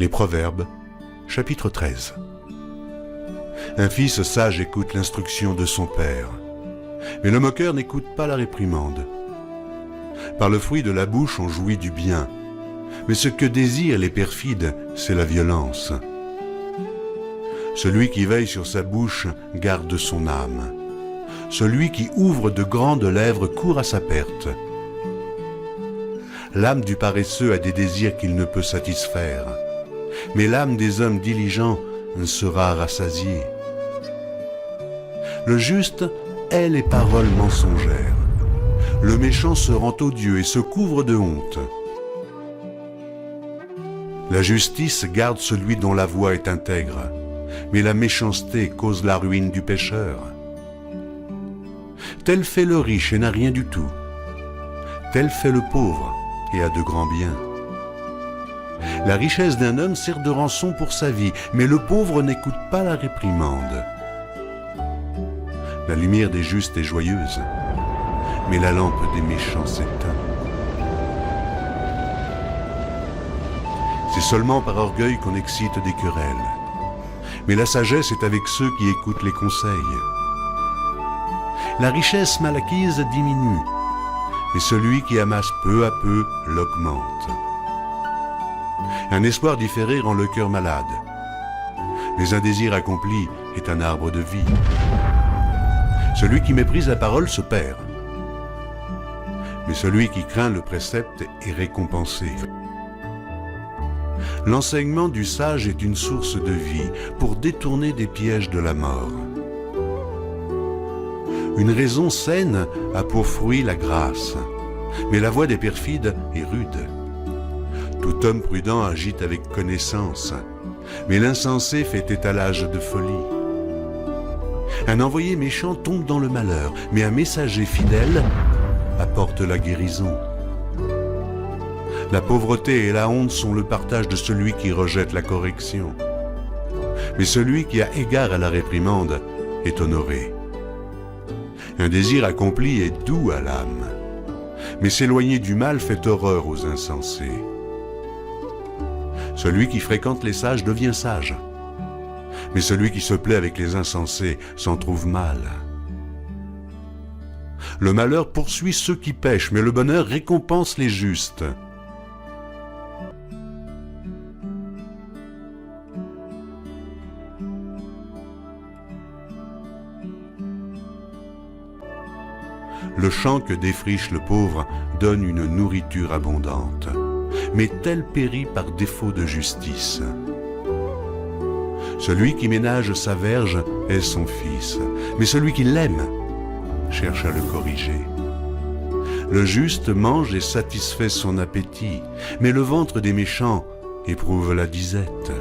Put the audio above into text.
Les Proverbes, chapitre 13. Un fils sage écoute l'instruction de son père, mais le moqueur n'écoute pas la réprimande. Par le fruit de la bouche on jouit du bien, mais ce que désirent les perfides, c'est la violence. Celui qui veille sur sa bouche garde son âme. Celui qui ouvre de grandes lèvres court à sa perte. L'âme du paresseux a des désirs qu'il ne peut satisfaire, mais l'âme des hommes diligents sera rassasiée. Le juste hait les paroles mensongères. Le méchant se rend odieux et se couvre de honte. La justice garde celui dont la voie est intègre, mais la méchanceté cause la ruine du pécheur. Tel fait le riche et n'a rien du tout. Tel fait le pauvre et a de grands biens. La richesse d'un homme sert de rançon pour sa vie, mais le pauvre n'écoute pas la réprimande. La lumière des justes est joyeuse, mais la lampe des méchants s'éteint. C'est seulement par orgueil qu'on excite des querelles, mais la sagesse est avec ceux qui écoutent les conseils. La richesse mal acquise diminue, mais celui qui amasse peu à peu l'augmente. Un espoir différé rend le cœur malade, mais un désir accompli est un arbre de vie. Celui qui méprise la parole se perd, mais celui qui craint le précepte est récompensé. L'enseignement du sage est une source de vie pour détourner des pièges de la mort. Une raison saine a pour fruit la grâce, mais la voie des perfides est rude. Tout homme prudent agit avec connaissance, mais l'insensé fait étalage de folie. Un envoyé méchant tombe dans le malheur, mais un messager fidèle apporte la guérison. La pauvreté et la honte sont le partage de celui qui rejette la correction. Mais celui qui a égard à la réprimande est honoré. Un désir accompli est doux à l'âme, mais s'éloigner du mal fait horreur aux insensés. Celui qui fréquente les sages devient sage, mais celui qui se plaît avec les insensés s'en trouve mal. Le malheur poursuit ceux qui pêchent, mais le bonheur récompense les justes. Le champ que défriche le pauvre donne une nourriture abondante, mais tel périt par défaut de justice. Celui qui ménage sa verge est son fils, mais celui qui l'aime cherche à le corriger. Le juste mange et satisfait son appétit, mais le ventre des méchants éprouve la disette.